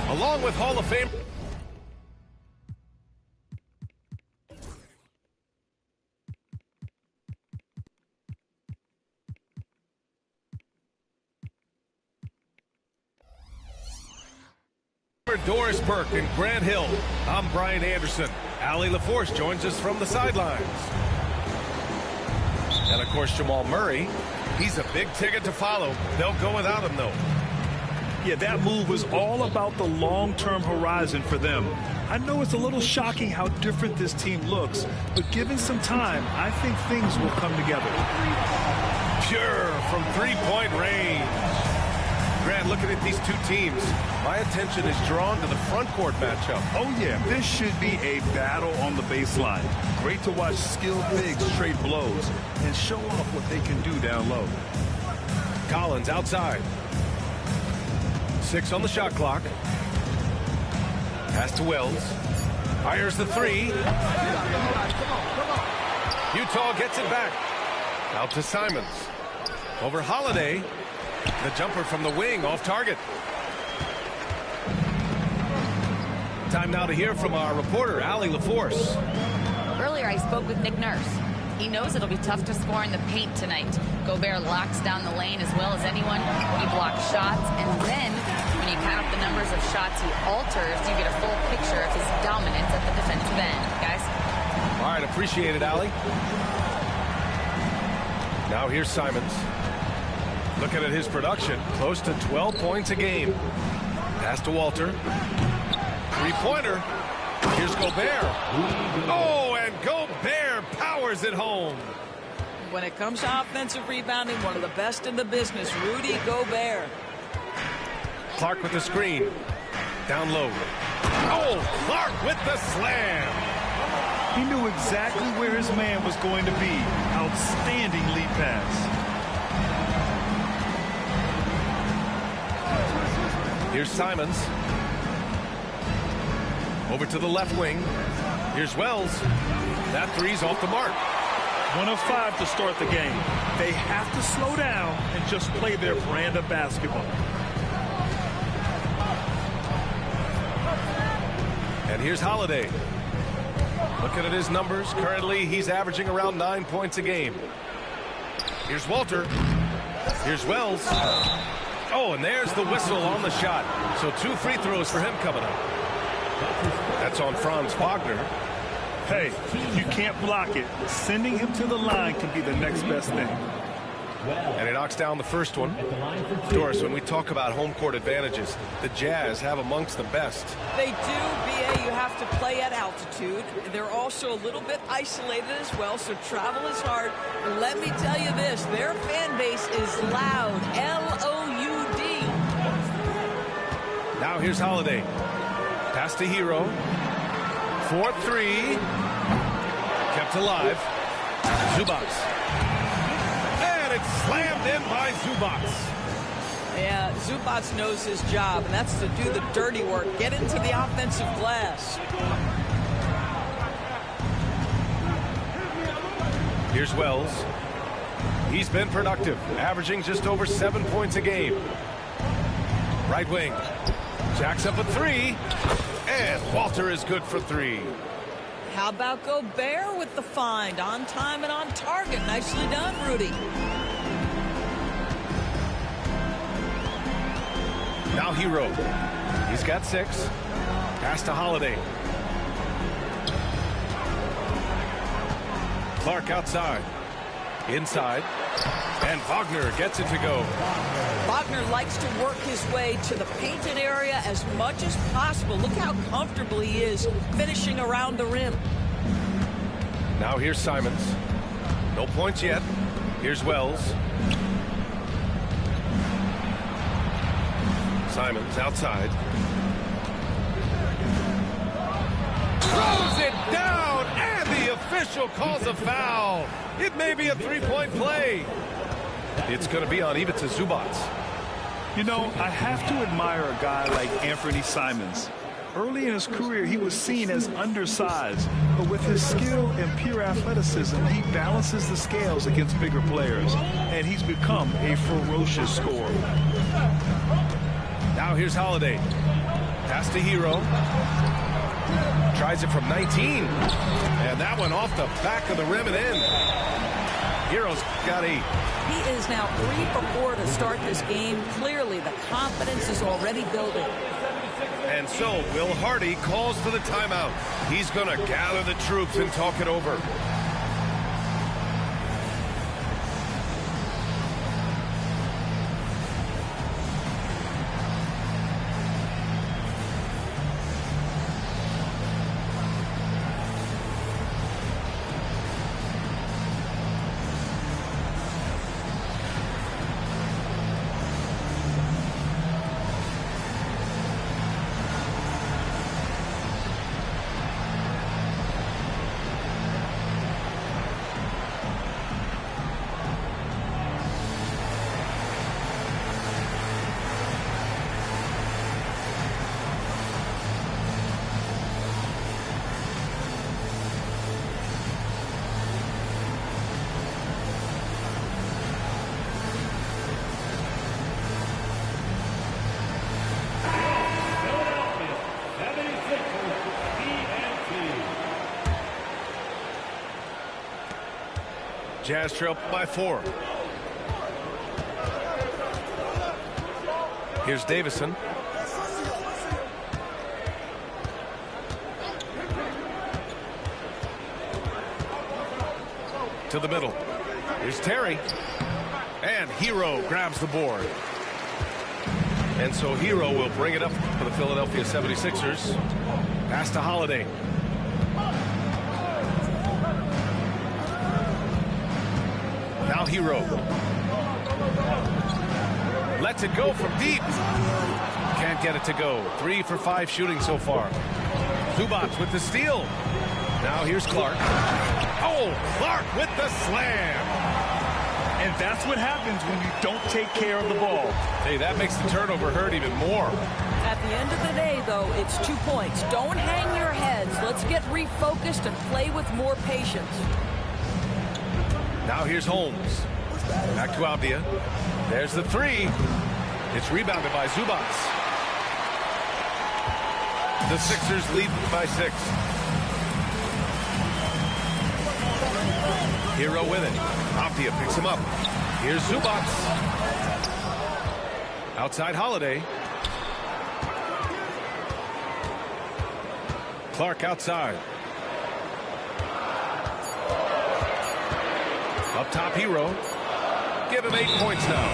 Along with Hall of Fame. Doris Burke and Grant Hill. I'm Brian Anderson. Allie LaForce joins us from the sidelines. And of course, Jamal Murray. He's a big ticket to follow. They'll go without him, though. Yeah, that move was all about the long-term horizon for them. I know it's a little shocking how different this team looks, but given some time, I think things will come together. Pure from three-point range. Grant, looking at these two teams, my attention is drawn to the front court matchup. Oh, yeah, this should be a battle on the baseline. Great to watch skilled bigs trade blows and show off what they can do down low. Collins outside. 6 on the shot clock. Pass to Wells. Fires the three. Utah gets it back. Out to Simons. Over Holiday. The jumper from the wing off target. Time now to hear from our reporter, Allie LaForce. Earlier, I spoke with Nick Nurse. He knows it'll be tough to score in the paint tonight. Gobert locks down the lane as well as anyone. He blocks shots, and then when you count up the numbers of shots he alters, you get a full picture of his dominance at the defensive end. Guys? All right, appreciate it, Allie. Now here's Simons. Looking at his production, close to 12 points a game. Pass to Walter. Three-pointer. Here's Gobert. Oh, and Gobert powers it home. When it comes to offensive rebounding, one of the best in the business, Rudy Gobert. Clark with the screen. Down low. Oh, Clark with the slam. He knew exactly where his man was going to be. Outstanding lead pass. Here's Simons. Over to the left wing. Here's Wells. That three's off the mark. 1 of 5 to start the game. They have to slow down and just play their brand of basketball. And here's Holiday. Looking at his numbers, currently he's averaging around 9 points a game. Here's Walter. Here's Wells. Oh, and there's the whistle on the shot. So 2 free throws for him coming up. That's on Franz Wagner. Hey, if you can't block it, sending him to the line can be the next best thing. And he knocks down the first one. Doris, when we talk about home court advantages, the Jazz have amongst the best. They do, B.A. You have to play at altitude. They're also a little bit isolated as well, so travel is hard. And let me tell you this, their fan base is loud, L-O-U-D. Now here's Holiday. Pass to Hero. 4-3. Kept alive. Zubac. And it's slammed in by Zubac. Yeah, Zubac knows his job, and that's to do the dirty work. Get into the offensive glass. Here's Wells. He's been productive, averaging just over 7 points a game. Right wing. Jacks up a three. And Walter is good for 3. How about Gobert with the find? On time and on target. Nicely done, Rudy. Now Hero. He's got 6. Pass to Holiday. Clark outside. Inside. And Wagner gets it to go. Wagner likes to work his way to the painted area as much as possible. Look how comfortable he is finishing around the rim. Now here's Simons. No points yet. Here's Wells. Simons outside. Throws it down, and the official calls a foul. It may be a three-point play. It's going to be on Ivica Zubac. You know, I have to admire a guy like Anthony Simons. Early in his career, he was seen as undersized, but with his skill and pure athleticism, he balances the scales against bigger players, and he's become a ferocious scorer. Now here's Holiday. Pass to Hero. Tries it from 19. And that one off the back of the rim and in. Hero's got 8. He is now 3 for 4 to start this game. Clearly, the confidence is already building. And so Will Hardy calls for the timeout. He's going to gather the troops and talk it over. Jazz trail by 4. Here's Davison. To the middle. Here's Terry. And Hero grabs the board. And so Hero will bring it up for the Philadelphia 76ers. Pass to Holiday. Now Hero. Lets it go from deep. Can't get it to go. 3 for 5 shooting so far. Zubac with the steal. Now here's Clark. Oh, Clark with the slam. And that's what happens when you don't take care of the ball. Hey, that makes the turnover hurt even more. At the end of the day, though, it's 2 points. Don't hang your heads. Let's get refocused and play with more patience. Now here's Holmes. Back to Abdia. There's the 3. It's rebounded by Zubac. The Sixers lead by 6. Hero with it. Abdia picks him up. Here's Zubac. Outside Holiday. Clark outside. Up top Hero. Give him 8 points now.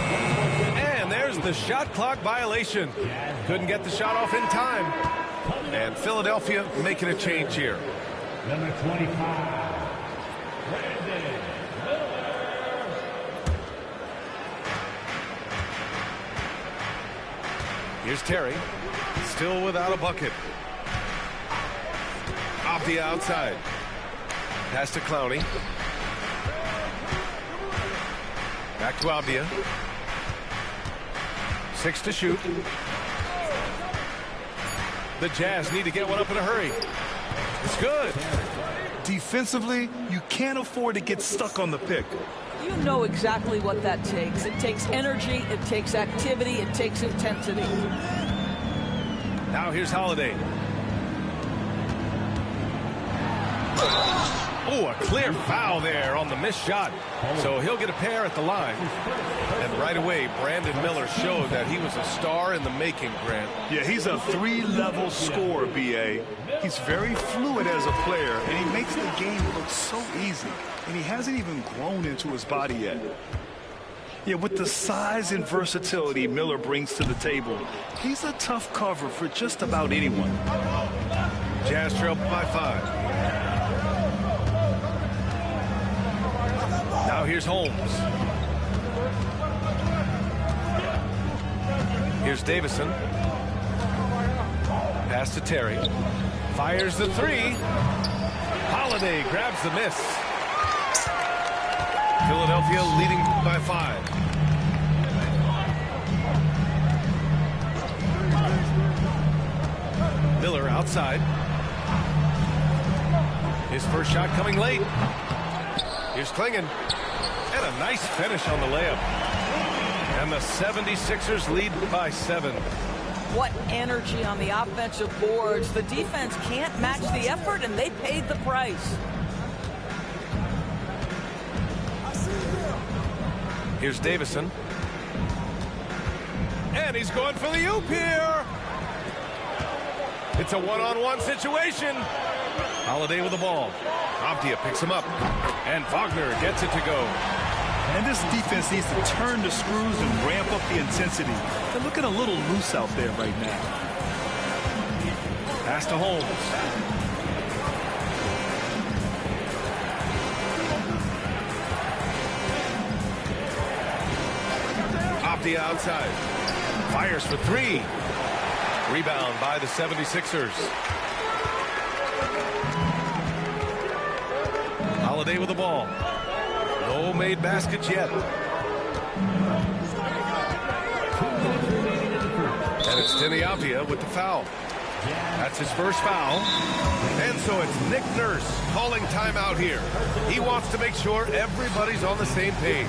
And there's the shot clock violation. Couldn't get the shot off in time. And Philadelphia making a change here. Number 25. Here's Terry. Still without a bucket. Abdia outside. Pass to Clowney. Back to Abdia. 6 to shoot. The Jazz need to get one up in a hurry. It's good. Defensively, you can't afford to get stuck on the pick. You know exactly what that takes. It takes energy, it takes activity, it takes intensity. Now here's Holiday. Oh, a clear foul there on the missed shot. So he'll get a pair at the line. And right away, Brandon Miller showed that he was a star in the making, Grant. Yeah, he's a 3-level scorer, B.A. He's very fluid as a player, and he makes the game look so easy. And he hasn't even grown into his body yet. Yeah, with the size and versatility Miller brings to the table, he's a tough cover for just about anyone. Jazz trail by 5. Now here's Holmes. Here's Davison. Pass to Terry. Fires the 3. Holiday grabs the miss. Philadelphia leading by 5. Miller outside. His first shot coming late. Here's Klingon. And a nice finish on the layup. And the 76ers lead by 7. What energy on the offensive boards. The defense can't match the effort, and they paid the price. Here's Davison. And he's going for the oop here. It's a one-on-one situation. Holiday with the ball. Avdia picks him up. And Wagner gets it to go. And this defense needs to turn the screws and ramp up the intensity. They're looking a little loose out there right now. Pass to Holmes. Avdia outside. Fires for 3. Rebound by the 76ers. Holiday with the ball. No made baskets yet. And it's Denny Avdia with the foul. That's his first foul. And so it's Nick Nurse calling timeout here. He wants to make sure everybody's on the same page.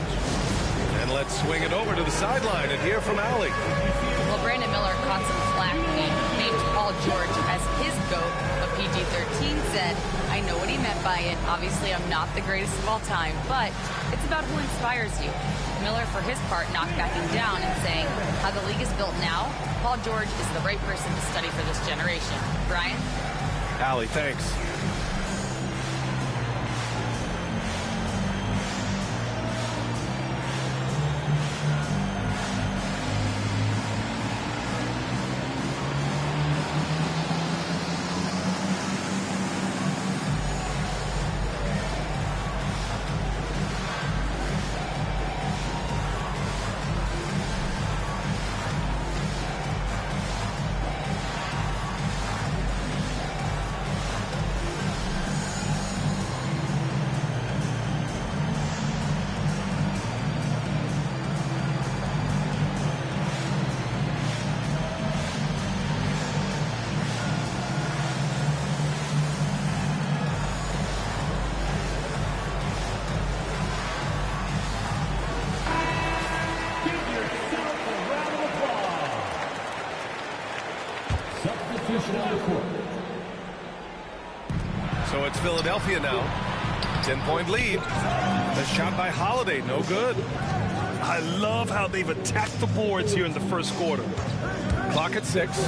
And let's swing it over to the sideline and hear from Allie. Well, Brandon Miller caught some flack when he named Paul George as his GOAT, but PG-13 said, I know what he meant by it. Obviously, I'm not the greatest of all time, but it's about who inspires you. Miller, for his part, knocked backing down and saying, how the league is built now, Paul George is the right person to study for this generation. Brian? Allie, thanks. So it's Philadelphia now. 10-point lead. The shot by Holiday, no good. I love how they've attacked the boards here in the first quarter. Clock at 6.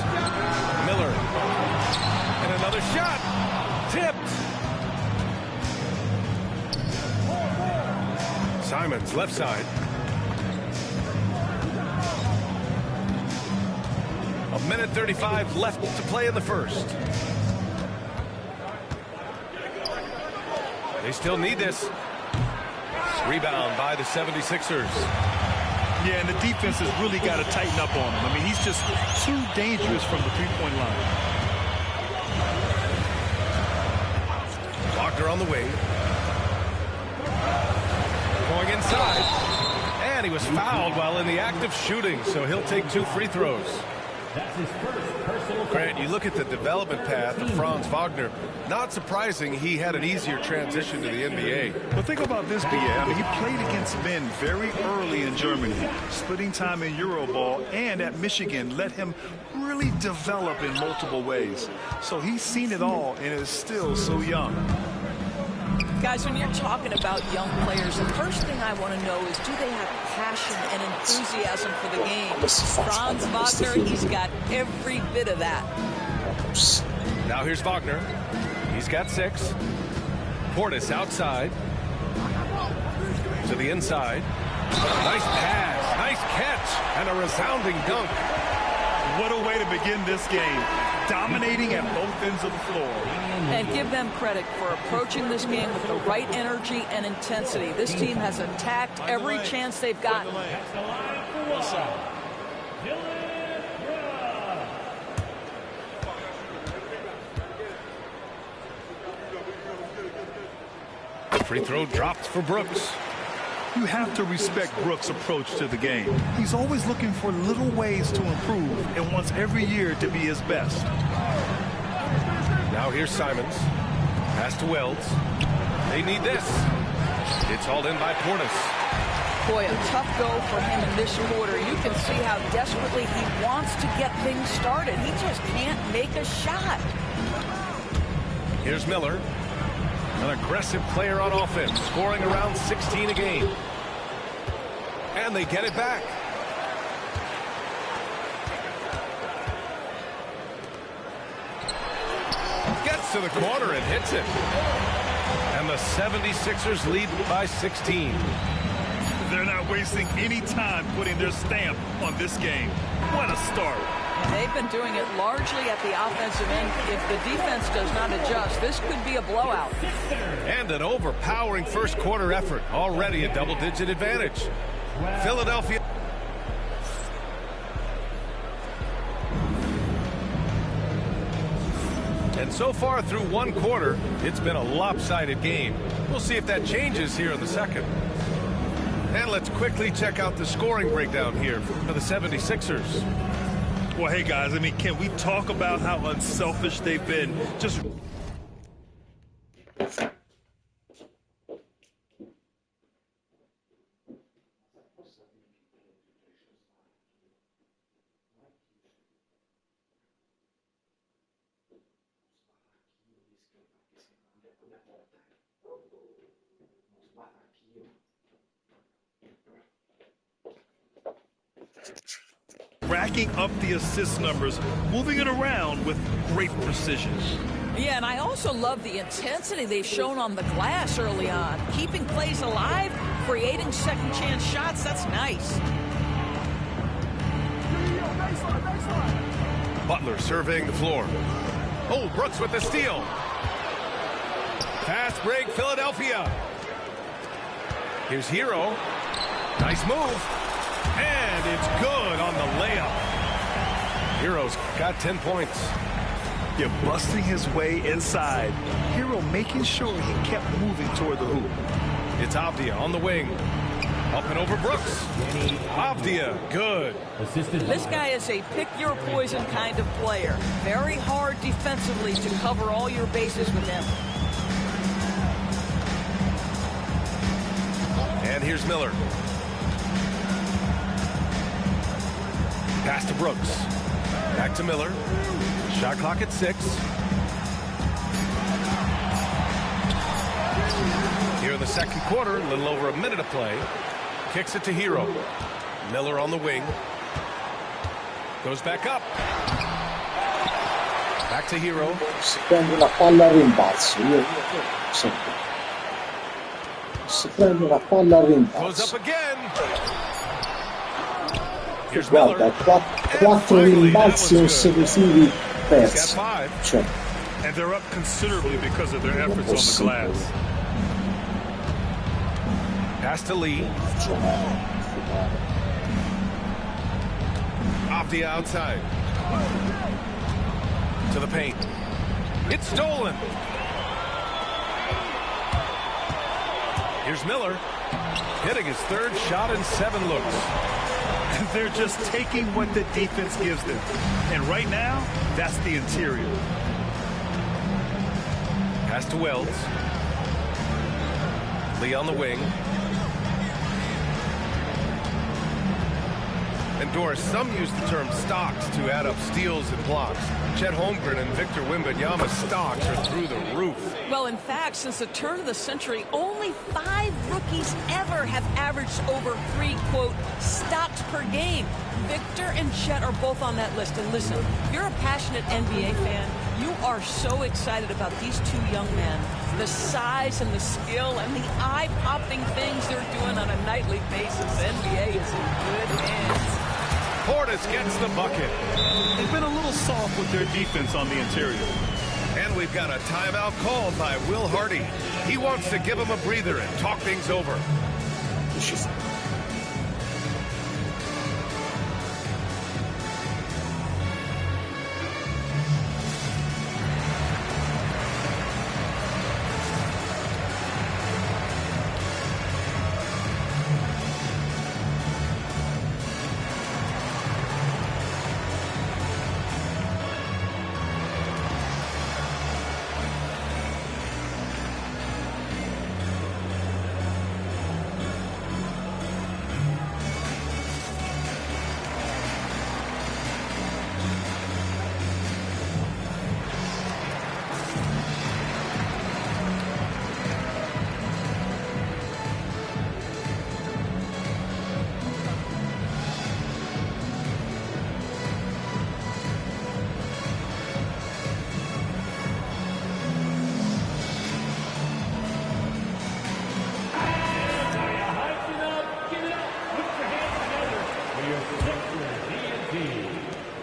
Miller. And another shot. Tipped. Simons, left side. A minute 35 left to play in the first. They still need this. Rebound by the 76ers. Yeah, and the defense has really got to tighten up on him. I mean, he's just too dangerous from the three-point line. Wagner on the way. Going inside. And he was fouled while in the act of shooting, so he'll take 2 free throws. That's his first personal. Grant, you look at the development path of Franz Wagner. Not surprising he had an easier transition to the NBA. But think about this, B.A. I mean, he played against men very early in Germany, splitting time in Euroball, and at Michigan let him really develop in multiple ways. So he's seen it all and is still so young. Guys, when you're talking about young players, the first thing I want to know is, do they have passion and enthusiasm for the game? Franz Wagner, he's got every bit of that. Now here's Wagner. He's got 6. Portis outside. To the inside. Nice pass, nice catch, and a resounding dunk. What a way to begin this game. Dominating at both ends of the floor. And give them credit for approaching this game with the right energy and intensity. This team has attacked every chance they've gotten. Free throw dropped for Brooks. You have to respect Brooks' approach to the game. He's always looking for little ways to improve and wants every year to be his best. Now here's Simons. Pass to Wells. They need this. It's hauled in by Portis. Boy, a tough go for him in this quarter. You can see how desperately he wants to get things started. He just can't make a shot. Here's Miller. An aggressive player on offense, scoring around 16 a game. And they get it back. Gets to the corner and hits it. And the 76ers lead by 16. They're not wasting any time putting their stamp on this game. What a start. They've been doing it largely at the offensive end. If the defense does not adjust, this could be a blowout. And an overpowering first quarter effort. Already a double-digit advantage. Philadelphia. And so far through one quarter, it's been a lopsided game. We'll see if that changes here in the second. And let's quickly check out the scoring breakdown here for the 76ers. Well, hey, guys, I mean, can we talk about how unselfish they've been? Just... racking up the assist numbers, moving it around with great precision. Yeah, and I also love the intensity they've shown on the glass early on. Keeping plays alive, creating second chance shots, that's nice. Butler surveying the floor. Oh, Brooks with the steal. Fast break, Philadelphia. Here's Hero. Nice move. And it's good on the layup. Hero's got 10 points. You're busting his way inside. Hero making sure he kept moving toward the hoop. It's Avdia on the wing. Up and over Brooks. Avdia, good. This guy is a pick-your-poison kind of player. Very hard defensively to cover all your bases with him. And here's Miller. Pass to Brooks. Back to Miller. Shot clock at 6. Here in the second quarter, a little over a minute of play. Kicks it to Hero. Miller on the wing. Goes back up. Back to Hero. Si prende la palla al rimbalzo. Si prende la palla al rimbalzo. Goes up again. Here's Guarda, Miller. 4 rimbalzi consecutivi persi. Cioè, And they're up considerably because of their efforts on the glass. Pass to Lee. Avdia outside. To the paint. It's stolen. Here's Miller. Hitting his third shot in 7 looks. They're just taking what the defense gives them. And right now, that's the interior. Pass to Wells. Lee on the wing. And Doris, some use the term stocks to add up steals and blocks. Chet Holmgren and Victor Wembanyama's stocks are through the roof. Well, in fact, since the turn of the century, only 5 rookies ever have averaged over 3, quote, stocks per game. Victor and Chet are both on that list. And listen, if you're a passionate NBA fan, you are so excited about these two young men. The size and the skill and the eye-popping things they're doing on a nightly basis. The NBA is in good hands. Portis gets the bucket. They've been a little soft with their defense on the interior. And we've got a timeout called by Will Hardy. He wants to give him a breather and talk things over.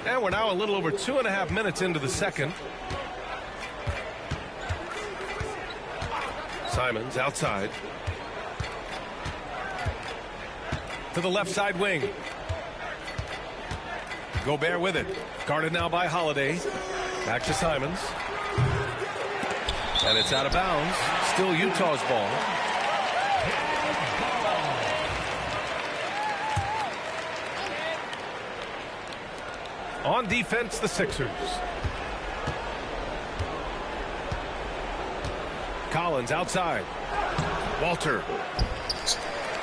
And we're now a little over 2.5 minutes into the second. Simons outside. To the left side wing. Gobert with it. Guarded now by Holiday. Back to Simons. And it's out of bounds. Still Utah's ball. On defense, the Sixers. Collins outside. Walter.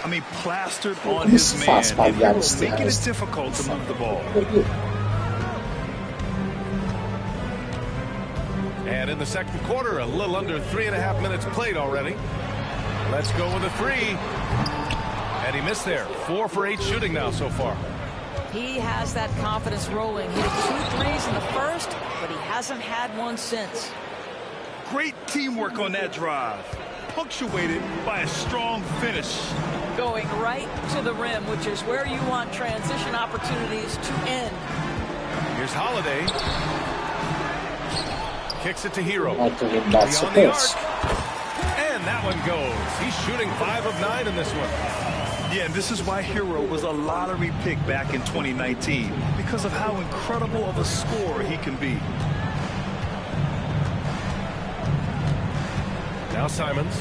I mean, plastered on his man, and Hero's making it difficult to move the ball. And in the second quarter, a little under 3.5 minutes played already. Let's go with a three. And he missed there. 4 for 8 shooting now so far. He has that confidence rolling. He had 2 threes in the first, but he hasn't had one since. Great teamwork on that drive, punctuated by a strong finish. Going right to the rim, which is where you want transition opportunities to end. Here's Holiday. Kicks it to Hero. Beyond the arc. And that one goes. He's shooting 5 of 9 in this one. Yeah, and this is why Hero was a lottery pick back in 2019, because of how incredible of a scorer he can be. Now Simons.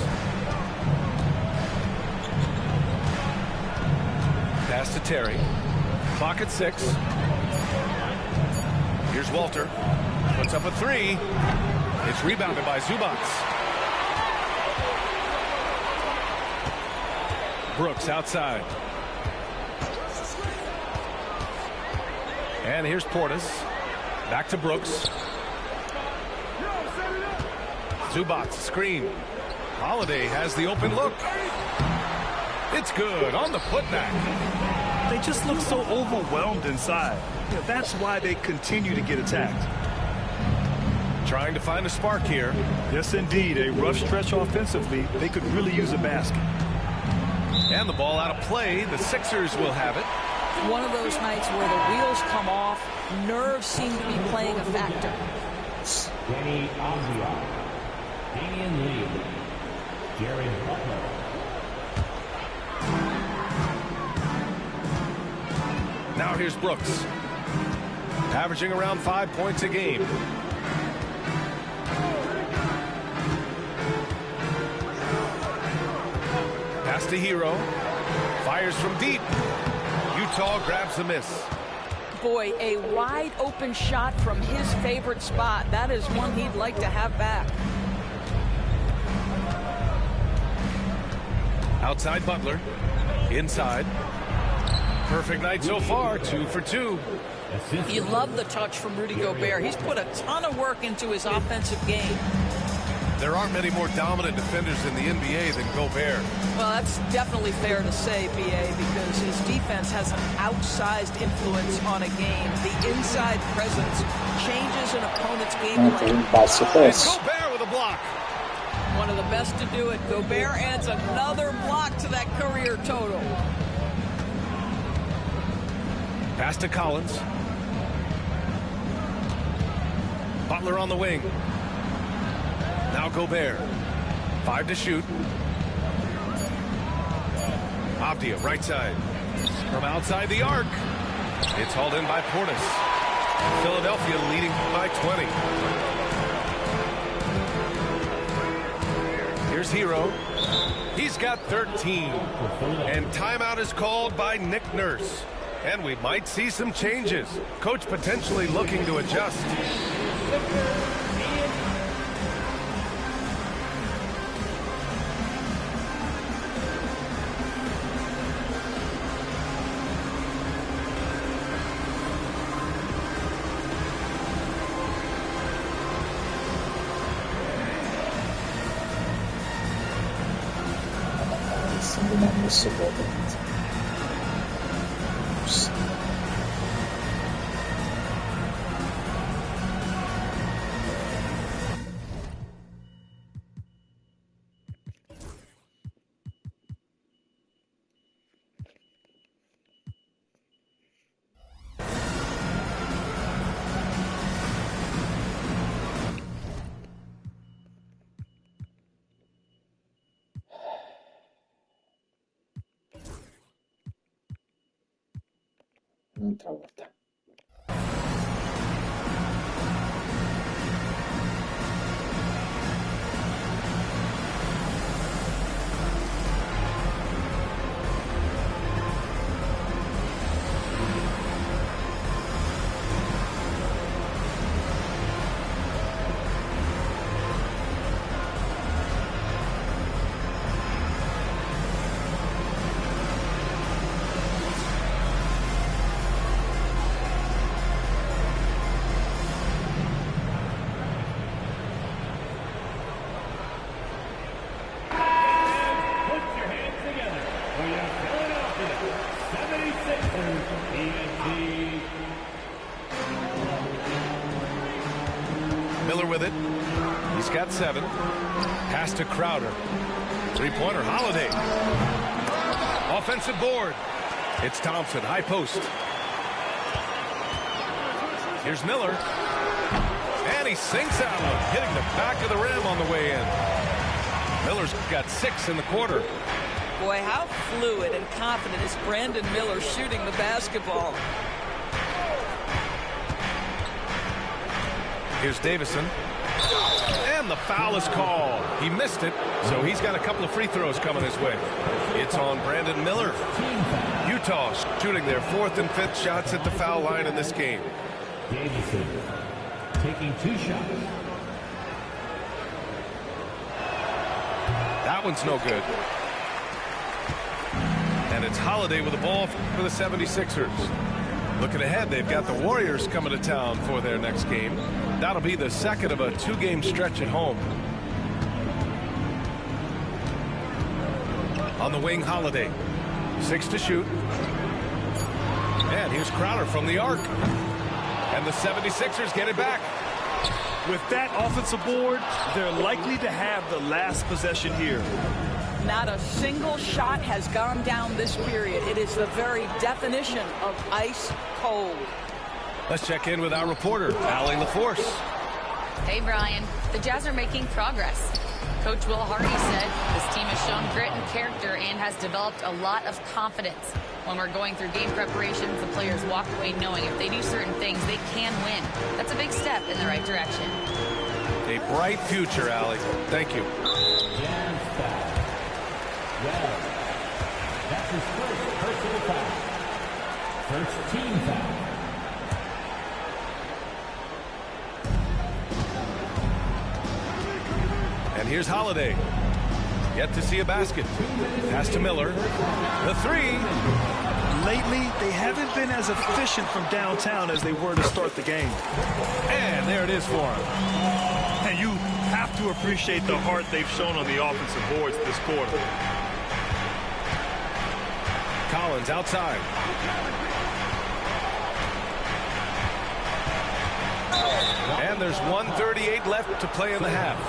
Pass to Terry. Clock at 6. Here's Walter. Puts up a 3. It's rebounded by Zubac. Brooks outside. And here's Portis. Back to Brooks. Zubac screen. Holiday has the open look. It's good on the putback. They just look so overwhelmed inside. Yeah, that's why they continue to get attacked. Trying to find a spark here. Yes, indeed. A rough stretch offensively. They could really use a basket. And the ball out of play. The Sixers will have it. One of those nights where the wheels come off, nerves seem to be playing a factor. Danny Avdia, Damian Lee, Jared Butler. Now here's Brooks. Averaging around 5 points a game. Pass to Hero. Fires from deep. Utah grabs the miss. Boy, a wide open shot from his favorite spot. That is one he'd like to have back. Outside Butler. Inside. Perfect night so far, 2 for 2. You love the touch from Rudy Gobert. He's put a ton of work into his offensive game. There aren't many more dominant defenders in the NBA than Gobert. Well, that's definitely fair to say, B.A., because his defense has an outsized influence on a game. The inside presence changes an opponent's game plan. Gobert with a block. One of the best to do it. Gobert adds another block to that career total. Pass to Collins. Butler on the wing. Now Gobert. 5 to shoot. Avdia, right side. From outside the arc. It's hauled in by Portis. Philadelphia leading by 20. Here's Hero. He's got 13. And timeout is called by Nick Nurse. And we might see some changes. Coach potentially looking to adjust. Un'altra volta. Miller with it. He's got 7. Pass to Crowder. Three-pointer, Holiday. Offensive board. It's Thompson, high post. Here's Miller. And he sinks that one, hitting the back of the rim on the way in. Miller's got 6 in the quarter. Boy, how fluid and confident is Brandon Miller shooting the basketball. Here's Davison. And the foul is called. He missed it, so he's got a couple of free throws coming his way. It's on Brandon Miller. Utah shooting their 4th and 5th shots at the foul line in this game. Davison taking 2 shots. That one's no good. And it's Holiday with the ball for the 76ers. Looking ahead, they've got the Warriors coming to town for their next game. That'll be the second of a 2-game stretch at home. On the wing, Holiday. 6 to shoot. And here's Crowder from the arc. And the 76ers get it back. With that offensive board, they're likely to have the last possession here. Not a single shot has gone down this period. It is the very definition of ice cold. Let's check in with our reporter, Allie LaForce. Hey, Brian. The Jazz are making progress. Coach Will Hardy said this team has shown grit and character and has developed a lot of confidence. When we're going through game preparations, the players walk away knowing if they do certain things, they can win. That's a big step in the right direction. A bright future, Allie. Thank you. Jazz foul. Well, that's his first personal foul. First team foul. And here's Holiday. Yet to see a basket. Pass to Miller. The 3. lately they haven't been as efficient from downtown as they were to start the game. And there it is for him. And you have to appreciate the heart they've shown on the offensive boards this quarter. Collins outside. And there's 1:38 left to play in the half.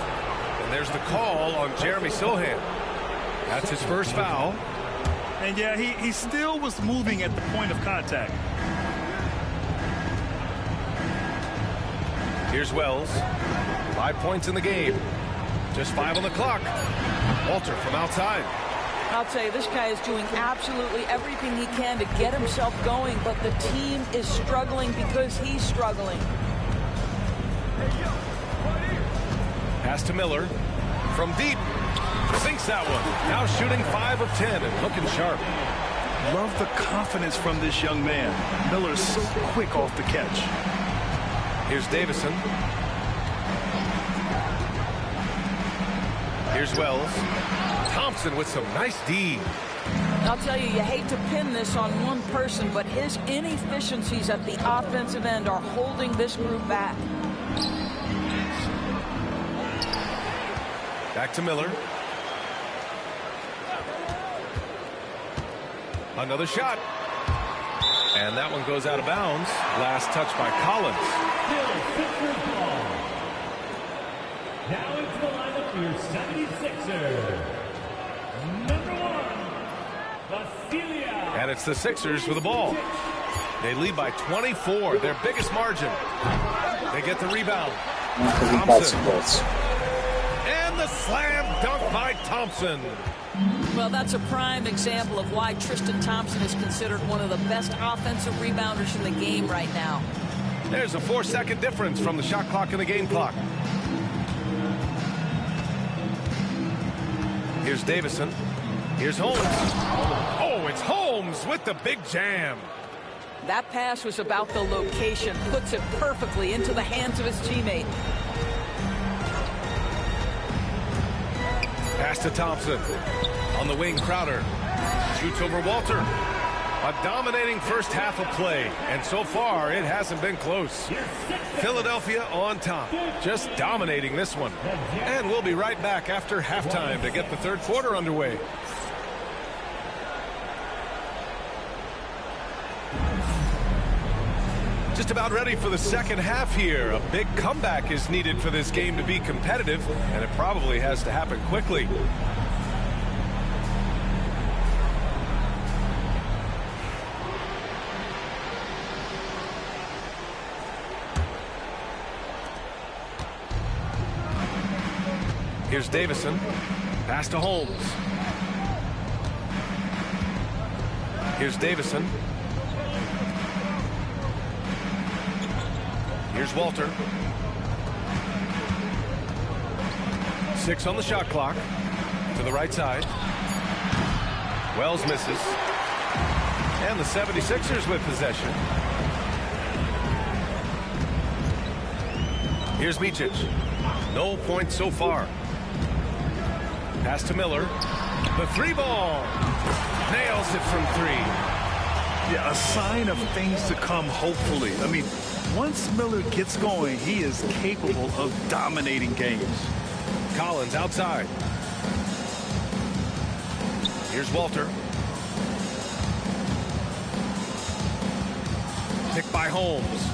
And there's the call on Jeremy Sohan. That's his first foul. And yeah, he still was moving at the point of contact. Here's Wells. 5 points in the game. Just 5 on the clock. Walter from outside. I'll tell you, this guy is doing absolutely everything he can to get himself going, but the team is struggling because he's struggling. Pass to Miller. From deep. Sinks that one. Now shooting 5 of 10 and looking sharp. Love the confidence from this young man. Miller's so quick off the catch. Here's Davison. Here's Wells. Thompson with some nice D. I'll tell you, you hate to pin this on one person, but his inefficiencies at the offensive end are holding this group back. Back to Miller. Another shot. And that one goes out of bounds. Last touch by Collins. Now into the lineup for your 76ers. Number 1, Vasilia. And it's the Sixers with the ball. They lead by 24, their biggest margin. They get the rebound. Thompson. And the slam dunk by Thompson. Well, that's a prime example of why Tristan Thompson is considered one of the best offensive rebounders in the game right now. There's a 4-second difference from the shot clock and the game clock. Here's Davison. Here's Holmes. Oh, it's Holmes with the big jam. That pass was about the location. Puts it perfectly into the hands of his teammate. Pass to Thompson. On the wing, Crowder. Shoots over Walter. A dominating first half of play. And so far, it hasn't been close. Philadelphia on top. Just dominating this one. And we'll be right back after halftime to get the third quarter underway. Just about ready for the second half here. A big comeback is needed for this game to be competitive, and it probably has to happen quickly. Here's Davison. Pass to Holmes. Here's Davison. Here's Walter. 6 on the shot clock. To the right side. Wells misses. And the 76ers with possession. Here's Micic. No points so far. Pass to Miller. The 3-ball. Nails it from 3. Yeah, a sign of things to come, hopefully. I mean, once Miller gets going, he is capable of dominating games. Collins outside. Here's Walter. Picked by Holmes.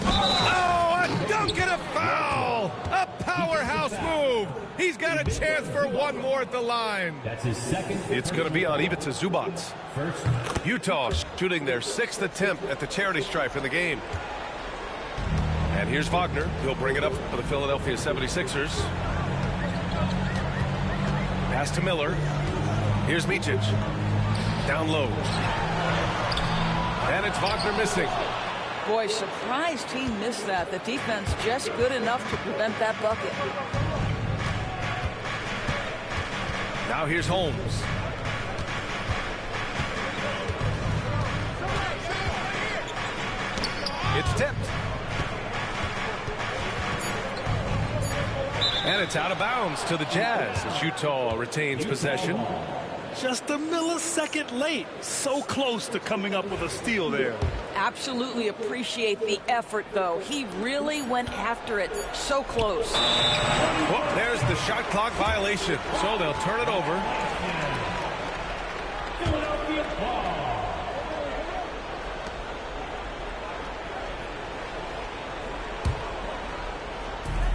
Oh, a dunk and a foul! A powerhouse move! He's got a chance for one more at the line. That's his second. It's going to be on Ivica Zubac. First. Utah shooting their 6th attempt at the charity stripe in the game. And here's Wagner. He'll bring it up for the Philadelphia 76ers. Pass to Miller. Here's Micic. Down low. And it's Wagner missing. Boy, surprised he missed that. The defense just good enough to prevent that bucket. Now here's Holmes. It's tipped. And it's out of bounds to the Jazz as Utah retains possession. Just a millisecond late. So close to coming up with a steal there. Absolutely appreciate the effort, though. He really went after it. So close. Well, there's the shot clock violation. So they'll turn it over. Philadelphia ball.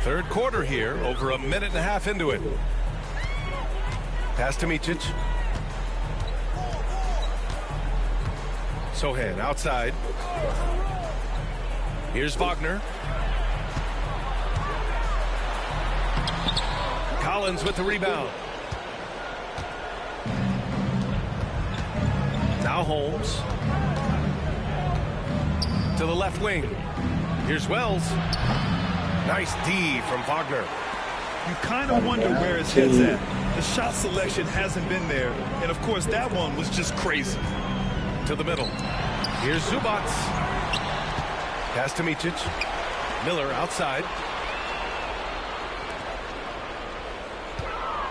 Third quarter here, over a minute and a half into it. Pass to Micic. Sohan outside. Here's Wagner. Collins with the rebound. Now Holmes. To the left wing. Here's Wells. Nice D from Wagner. You kind of wonder where his head's at. The shot selection hasn't been there. And, of course, that one was just crazy. To the middle. Here's Zubats. Pass to Micic. Miller outside.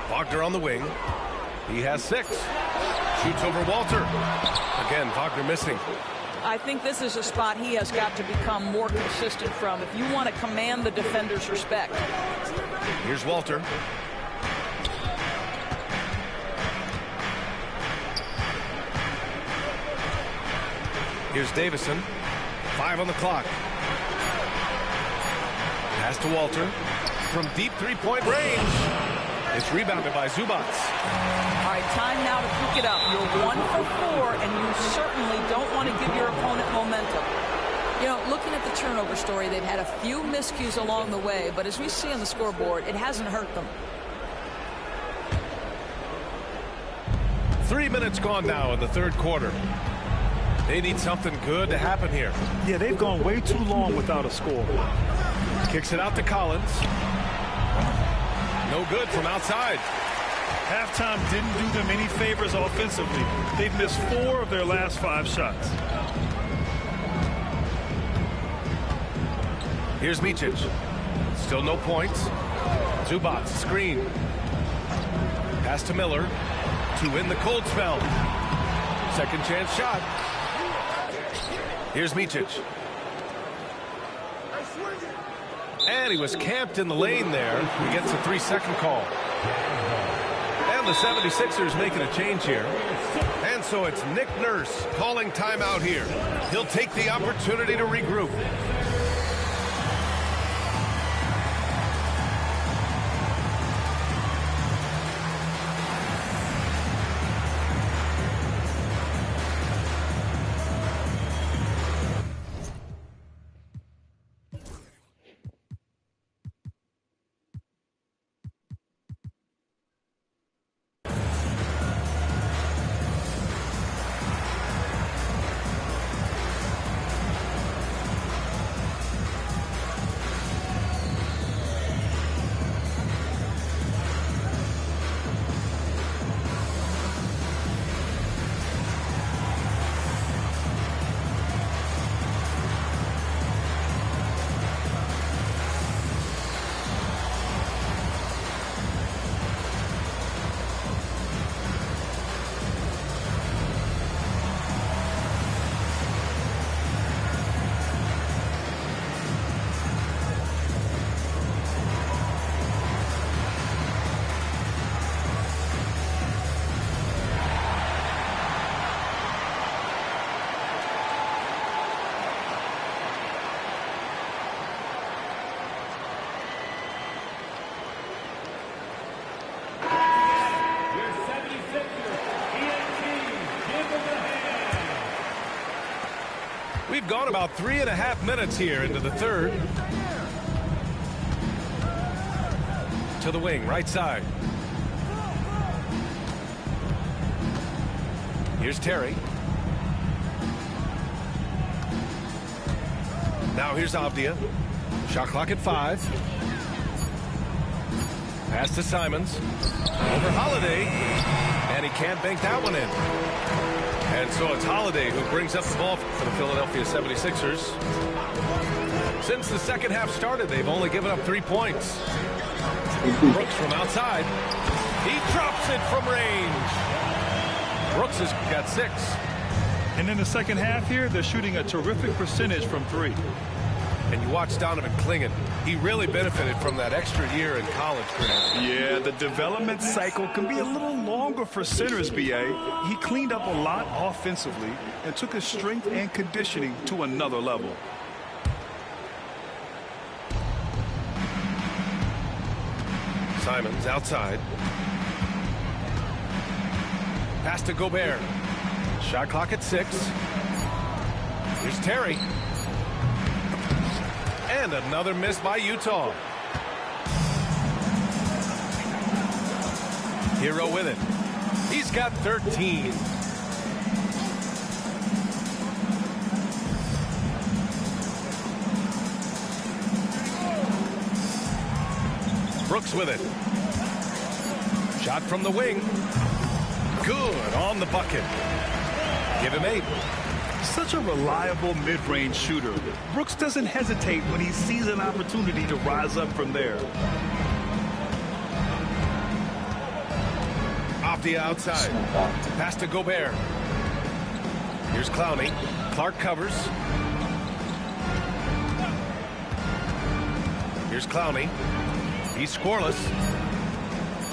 Wagner on the wing. He has 6. Shoots over Walter. Again, Wagner missing. I think this is a spot he has got to become more consistent from if you want to command the defender's respect. Here's Walter. Here's Davison. 5 on the clock. Pass to Walter. From deep three-point range. It's rebounded by Zubats. All right, time now to pick it up. You're 1 for 4, and you certainly don't want to give your opponent momentum. You know, looking at the turnover story, they've had a few miscues along the way, but as we see on the scoreboard, it hasn't hurt them. 3 minutes gone now in the third quarter. They need something good to happen here. Yeah, they've gone way too long without a score. Kicks it out to Collins. No good from outside. Halftime didn't do them any favors offensively. They've missed 4 of their last 5 shots. Here's Micic. Still no points. Zubats, screen. Pass to Miller to win the cold spell. Second chance shot. Here's Micic. And he was camped in the lane there. He gets a 3-second call. And the 76ers making a change here. And so it's Nick Nurse calling timeout here. He'll take the opportunity to regroup. We've gone about 3.5 minutes here into the third. To the wing, right side. Here's Terry. Now here's Avdia. Shot clock at 5. Pass to Simons. Over Holiday. And he can't bank that one in. And so it's Holiday who brings up the ball for the Philadelphia 76ers. Since the second half started, they've only given up 3 points. Brooks from outside. He drops it from range. Brooks has got 6. And in the second half here, they're shooting a terrific percentage from 3. And you watch Donovan Clingan. He really benefited from that extra year in college, Grant. Yeah, the development cycle can be a little longer for centers, B.A. He cleaned up a lot offensively and took his strength and conditioning to another level. Simons outside. Pass to Gobert. Shot clock at 6. Here's Terry. And another miss by Utah. Hero with it. He's got 13. Brooks with it. Shot from the wing. Good on the bucket. Give him 8. Such a reliable mid-range shooter. Brooks doesn't hesitate when he sees an opportunity to rise up from there. Off the outside. Pass to Gobert. Here's Clowney. Clark covers. Here's Clowney. He's scoreless.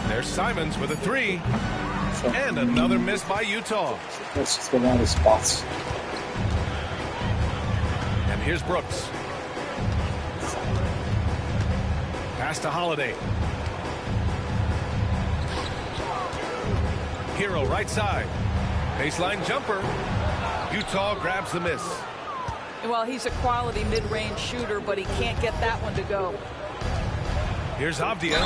There's Simons with a 3. And another miss by Utah. Let's go down the spots. And here's Brooks. Pass to Holiday. Hero right side. Baseline jumper. Utah grabs the miss. Well, he's a quality mid-range shooter, but he can't get that one to go. Here's Avdia.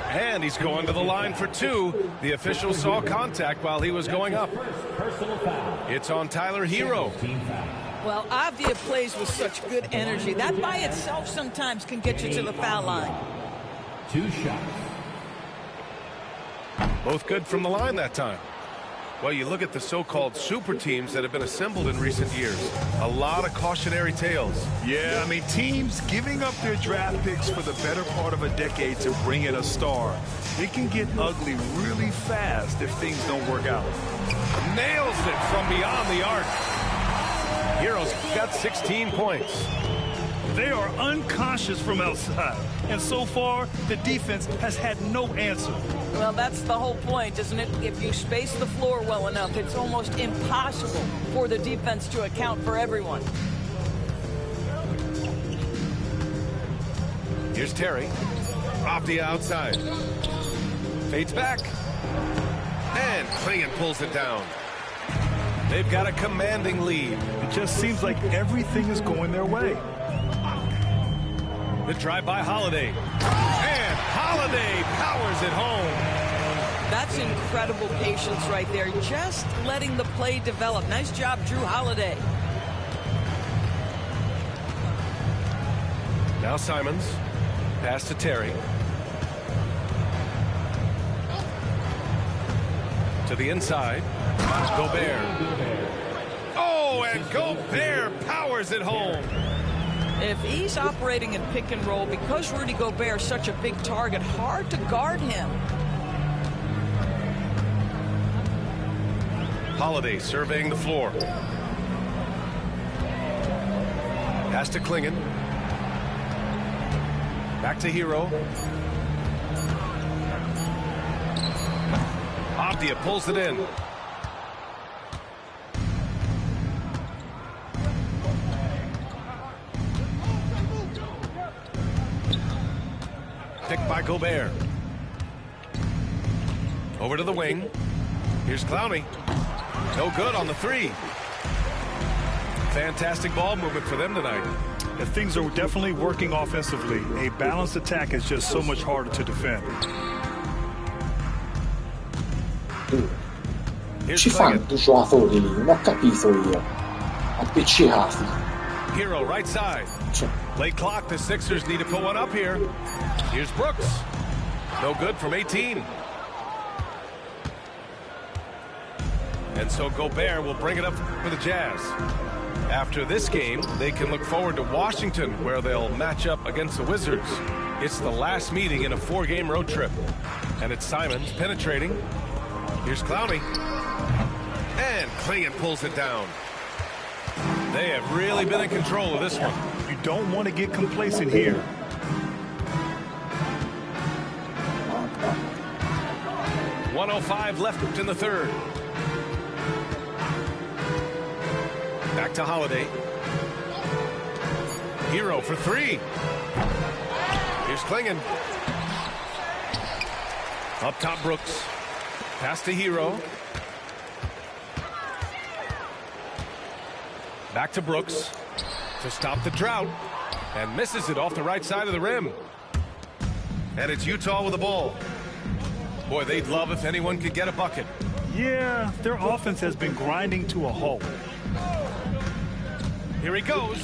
And he's going to the line for 2. The official saw contact while he was going up. It's on Tyler Hero. Well, Avdia plays with such good energy. That by itself sometimes can get you to the foul line. 2 shots. Both good from the line that time. Well, you look at the so-called super teams that have been assembled in recent years. A lot of cautionary tales. Yeah, I mean, teams giving up their draft picks for the better part of a decade to bring in a star. It can get ugly really fast if things don't work out. Nails it from beyond the arc. Heroes got 16 points. They are unconscious from outside. And so far, the defense has had no answer. Well, that's the whole point, isn't it? If you space the floor well enough, it's almost impossible for the defense to account for everyone. Here's Terry. Off the outside. Fades back. And Clingan pulls it down. They've got a commanding lead. It just seems like everything is going their way. The drive by Holiday. And Holiday powers it home. That's incredible patience right there. Just letting the play develop. Nice job, Drew Holiday. Now Simons. Pass to Terry. To the inside. Gobert. Oh, and Gobert powers it home. If he's operating in pick and roll, because Rudy Gobert is such a big target, hard to guard him. Holiday surveying the floor. Pass to Clingan. Back to Hero. Avdia pulls it in. Picked by Gobert. Over to the wing. Here's Clowney. No good on the 3. Fantastic ball movement for them tonight. And things are definitely working offensively. A balanced attack is just so much harder to defend. Ci fanno giocatori lì, non ho capito io. Appiccicati. Hero right side. Late clock, the Sixers need to put one up here. Here's Brooks. No good from 18. And so Gobert will bring it up for the Jazz. After this game, they can look forward to Washington, where they'll match up against the Wizards. It's the last meeting in a 4-game road trip. And it's Simons penetrating. Here's Clowney. And Klingon pulls it down. They have really been in control of this one. You don't want to get complacent here. .105 left in the third. Back to Holiday. Hero for three. Here's Klingon. Up top, Brooks. Pass to Hero. Back to Brooks to stop the drought. And misses it off the right side of the rim. And it's Utah with the ball. Boy, they'd love if anyone could get a bucket. Yeah, their offense has been grinding to a halt. Here he goes.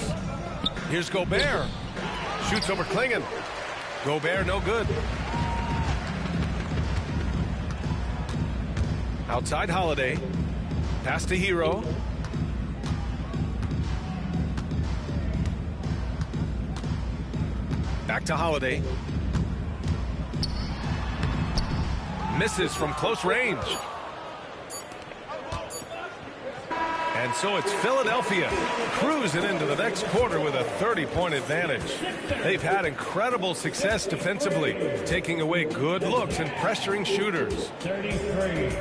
Here's Gobert. Shoots over Klingon. Gobert, no good. Outside Holiday. Pass to Hero. Back to Holiday. Misses from close range. And so it's Philadelphia cruising into the next quarter with a 30-point advantage. They've had incredible success defensively, taking away good looks and pressuring shooters. 33.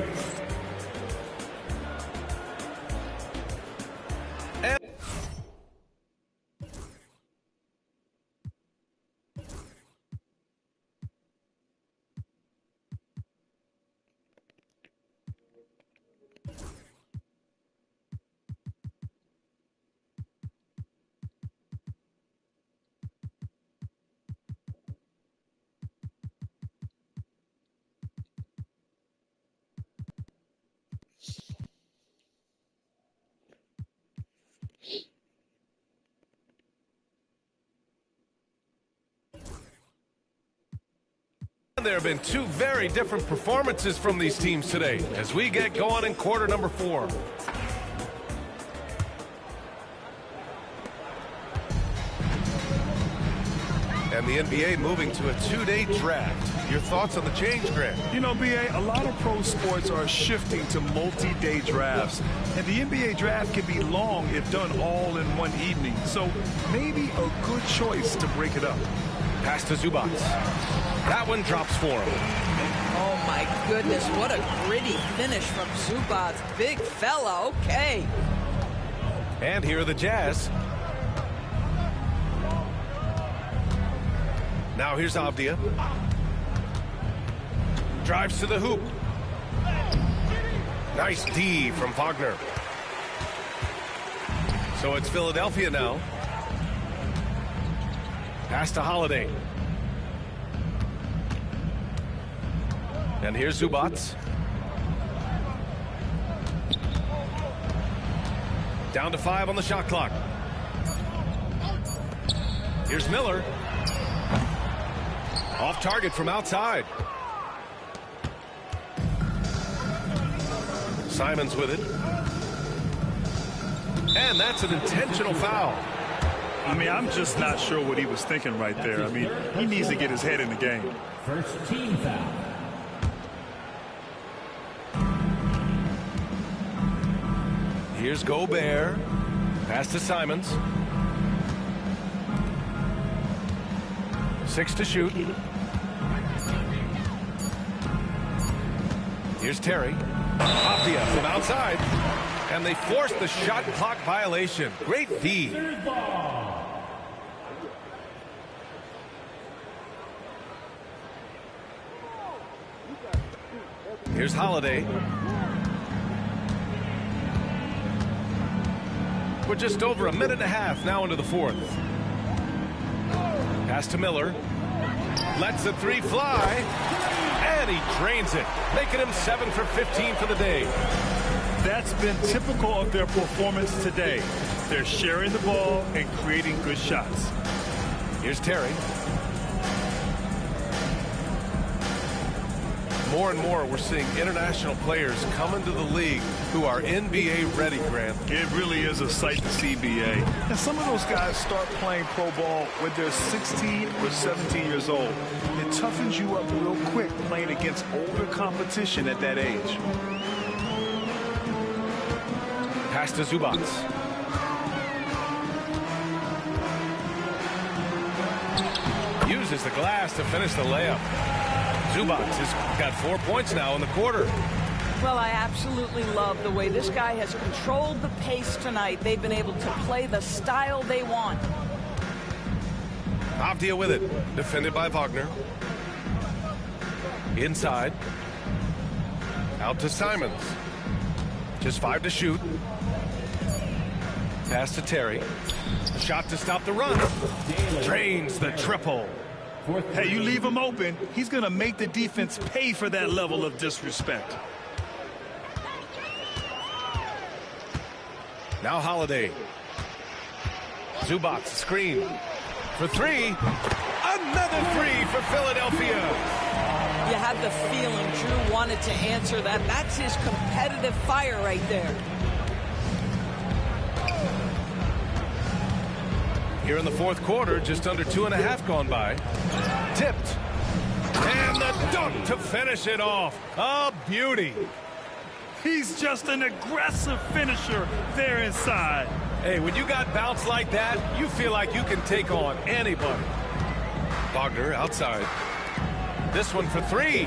There have been two very different performances from these teams today as we get going in quarter number 4. And the NBA moving to a 2-day draft. Your thoughts on the change, Grant? You know, BA, a lot of pro sports are shifting to multi-day drafts. And the NBA draft can be long if done all in one evening. So maybe a good choice to break it up. Pass to Zubac. That one drops for him. Oh, my goodness. What a gritty finish from Zubac. Big fella. Okay. And here are the Jazz. Now here's Avdia. Drives to the hoop. Nice D from Wagner. So it's Philadelphia now. Pass to Holiday. And here's Zubac. Down to 5 on the shot clock. Here's Miller. Off target from outside. Simons with it. And that's an intentional foul. I mean, I'm just not sure what he was thinking right there. I mean, he needs to get his head in the game. First team foul. Here's Gobert. Pass to Simons. 6 to shoot. Here's Terry. Avdia from outside. And they force the shot clock violation. Great D. Here's Holiday. We're just over a minute and a half now into the 4th. Pass to Miller. Lets the 3 fly. And he drains it, making him 7 for 15 for the day. That's been typical of their performance today. They're sharing the ball and creating good shots. Here's Terry. More and more, we're seeing international players come into the league who are NBA ready, Grant. It really is a sight to see, BA. And some of those guys start playing pro ball when they're 16 or 17 years old. It toughens you up real quick playing against older competition at that age. Pass to Zubats. Uses the glass to finish the layup. Zubats has got 4 points now in the quarter. Well, I absolutely love the way this guy has controlled the pace tonight. They've been able to play the style they want. Avdia with it. Defended by Wagner. Inside. Out to Simons. Just 5 to shoot. Pass to Terry. Shot to stop the run. Drains the triple. Hey, you leave him open, he's going to make the defense pay for that level of disrespect. Now Holiday. Zubats screen for 3. Another 3 for Philadelphia. You have the feeling Drew wanted to answer that. That's his competitive fire right there. Here in the fourth quarter, just under 2.5 gone by. Tipped. And the dunk to finish it off. A beauty. He's just an aggressive finisher there inside. Hey, when you got bounce like that, you feel like you can take on anybody. Wagner outside. This one for 3.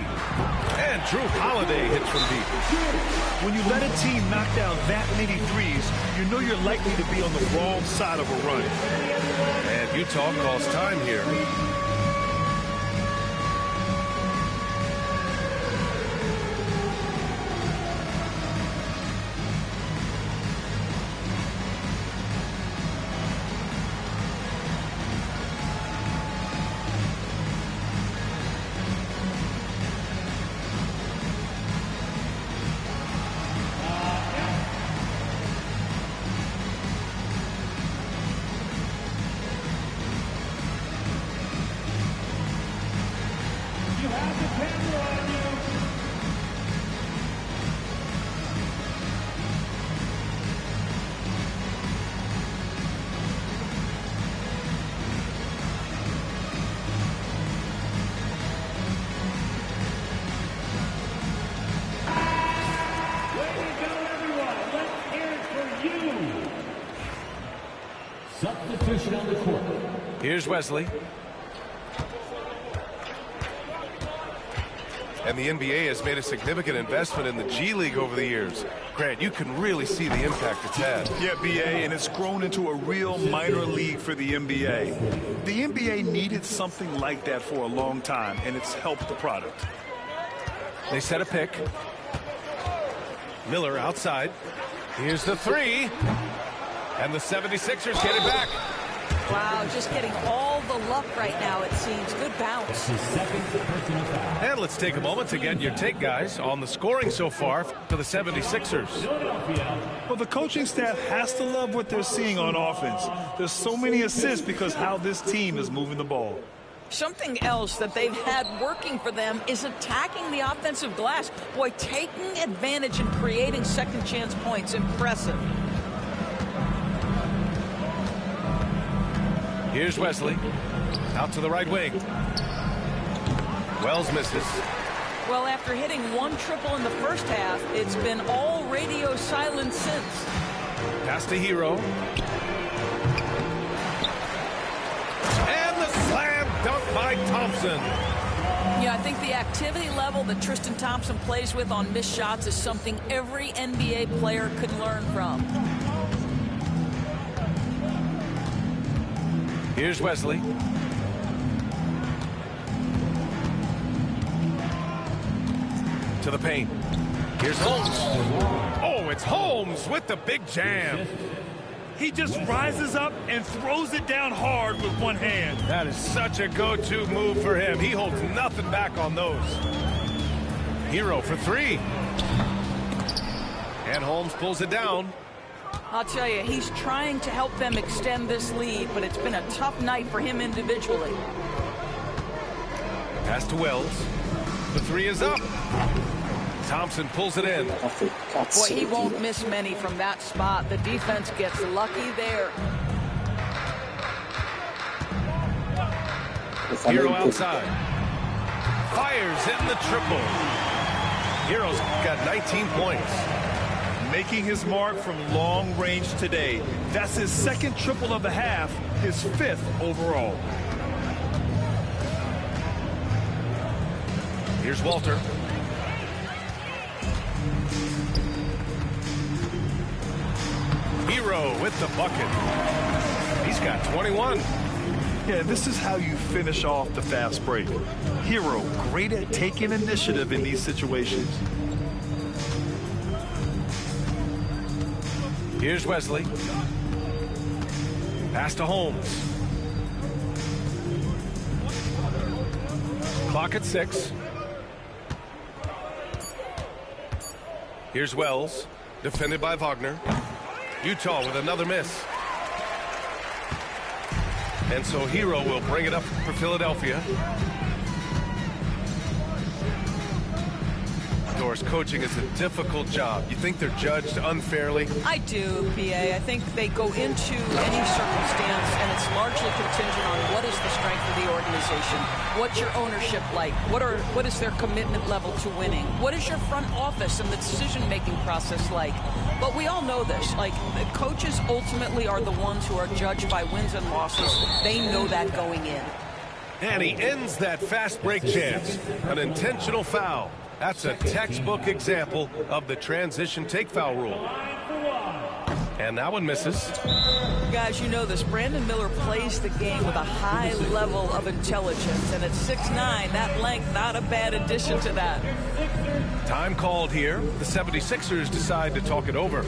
And Drew Holiday hits from deep. When you let a team knock down that many threes, you know you're likely to be on the wrong side of a run. And Utah calls time here. Substitution on the court. Here's Wesley. And the NBA has made a significant investment in the G League over the years. Grant, you can really see the impact it's had. Yeah, BA, and it's grown into a real minor league for the NBA. The NBA needed something like that for a long time, and it's helped the product. They set a pick. Miller outside. Here's the 3. And the 76ers get it back. Wow, just getting all the luck right now, it seems. Good bounce. And let's take a moment to get your take, guys, on the scoring so far for the 76ers. Well, the coaching staff has to love what they're seeing on offense. There's so many assists because how this team is moving the ball. Something else that they've had working for them is attacking the offensive glass. Boy, taking advantage and creating second chance points. Impressive. Here's Wesley. Out to the right wing. Wells misses. Well, after hitting 1 triple in the first half, it's been all radio silence since. Pass to Hero. And the slam dunk by Thompson. Yeah, I think the activity level that Tristan Thompson plays with on missed shots is something every NBA player could learn from. Here's Wesley. To the paint. Here's Holmes. Oh, it's Holmes with the big jam. He just rises up and throws it down hard with one hand. That is such a go-to move for him. He holds nothing back on those. Hero for 3. And Holmes pulls it down. I'll tell you, he's trying to help them extend this lead, but it's been a tough night for him individually. Pass to Wells. The 3 is up. Thompson pulls it in. Boy, he won't miss many from that spot. The defense gets lucky there. Hero outside. Fires in the triple. Hero's got 19 points. making his mark from long range today. That's his second triple of the half, his 5th overall. Here's Walter. Hero with the bucket. He's got 21. Yeah, this is how you finish off the fast break. Hero, great at taking initiative in these situations. Here's Wesley. Pass to Holmes. Clock at 6. Here's Wells, defended by Wagner. Utah with another miss. And so Hero will bring it up for Philadelphia. Doris, coaching is a difficult job. You think they're judged unfairly? I do, PA. I think they go into any circumstance, and it's largely contingent on what is the strength of the organization. What's your ownership like? What is their commitment level to winning? What is your front office and the decision-making process like? But we all know this. Like, the coaches ultimately are the ones who are judged by wins and losses. They know that going in. And he ends that fast break chance. An intentional foul. That's a textbook example of the transition take foul rule. And that one misses. Guys, you know this. Brandon Miller plays the game with a high level of intelligence. And at 6'9", that length, not a bad addition to that. Time called here. The 76ers decide to talk it over.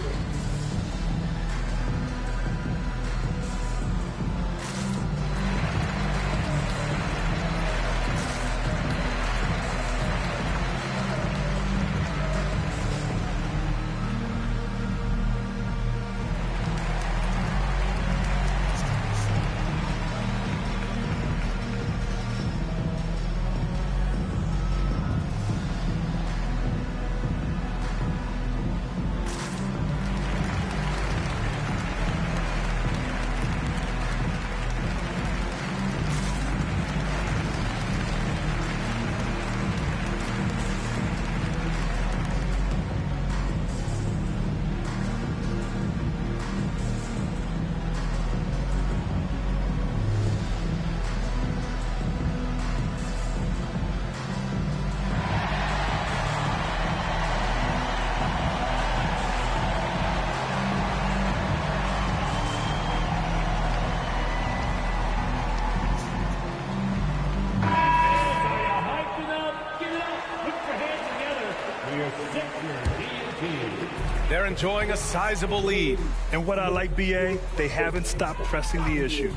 They're enjoying a sizable lead. And what I like, BA, they haven't stopped pressing the issue.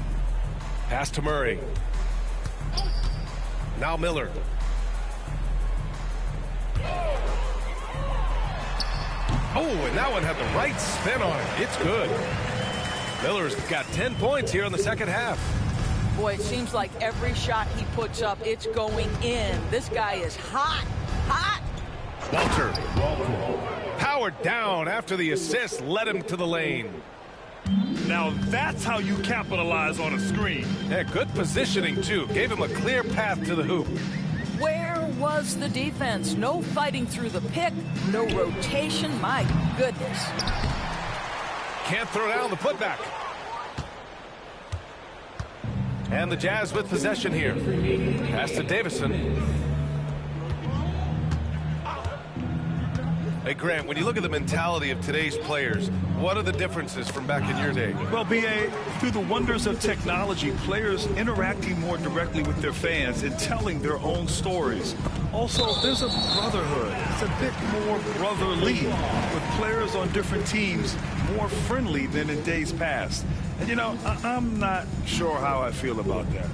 Pass to Murray. Now Miller. Oh, and that one had the right spin on it. It's good. Miller's got 10 points here in the second half. Boy, it seems like every shot he puts up, it's going in. This guy is hot, hot. Walter. Powered down after the assist led him to the lane. Now that's how you capitalize on a screen. Yeah, good positioning, too. Gave him a clear path to the hoop. Where was the defense? No fighting through the pick, no rotation. My goodness. Can't throw down the putback. And the Jazz with possession here. Pass to Davison. Hey, Grant, when you look at the mentality of today's players, what are the differences from back in your day? Well, BA, through the wonders of technology, players interacting more directly with their fans and telling their own stories. Also, there's a brotherhood. It's a bit more brotherly, with players on different teams more friendly than in days past. And, you know, I'm not sure how I feel about that.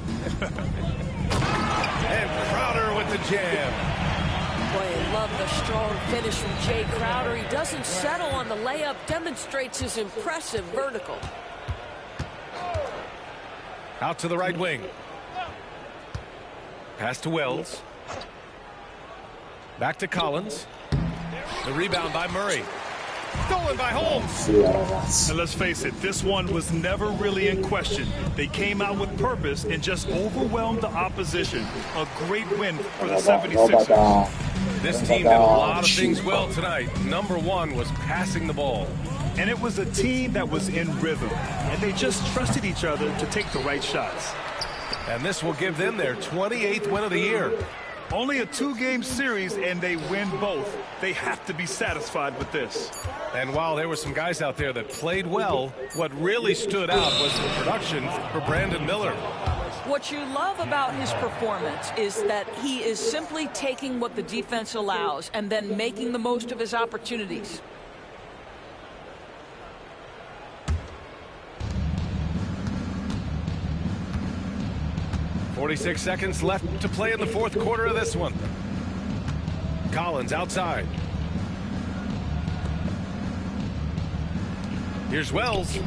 And Crowder with the jam. Boy, I love the strong finish from Jay Crowder. He doesn't settle on the layup, demonstrates his impressive vertical. Out to the right wing. Pass to Wells. Back to Collins. The rebound by Murray. Stolen by Holmes. And let's face it, this one was never really in question. They came out with purpose and just overwhelmed the opposition. A great win for the 76ers. This team did a lot of things well tonight. Number one was passing the ball. And it was a team that was in rhythm, and they just trusted each other to take the right shots. And this will give them their 28th win of the year. Only a 2-game series, and they win both. They have to be satisfied with this. And while there were some guys out there that played well, what really stood out was the production for Brandon Miller. What you love about his performance is that he is simply taking what the defense allows and then making the most of his opportunities. .46 seconds left to play in the fourth quarter of this one. Collins outside. Here's Wells.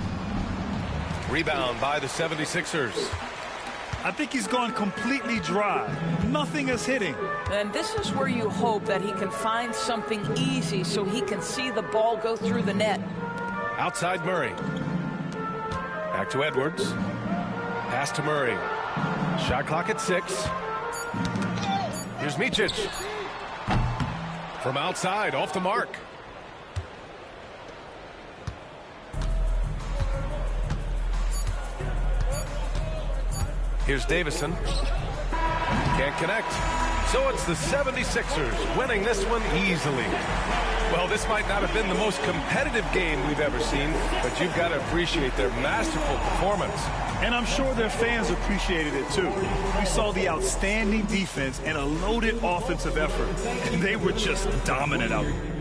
Rebound by the 76ers. I think he's gone completely dry. Nothing is hitting. And this is where you hope that he can find something easy so he can see the ball go through the net. Outside Murray. Back to Edwards. Pass to Murray. Shot clock at 6. Here's Micic. From outside, off the mark. Here's Davison. Can't connect. So it's the 76ers winning this one easily. Well, this might not have been the most competitive game we've ever seen, but you've got to appreciate their masterful performance. And I'm sure their fans appreciated it too. We saw the outstanding defense and a loaded offensive effort, and they were just dominant out there.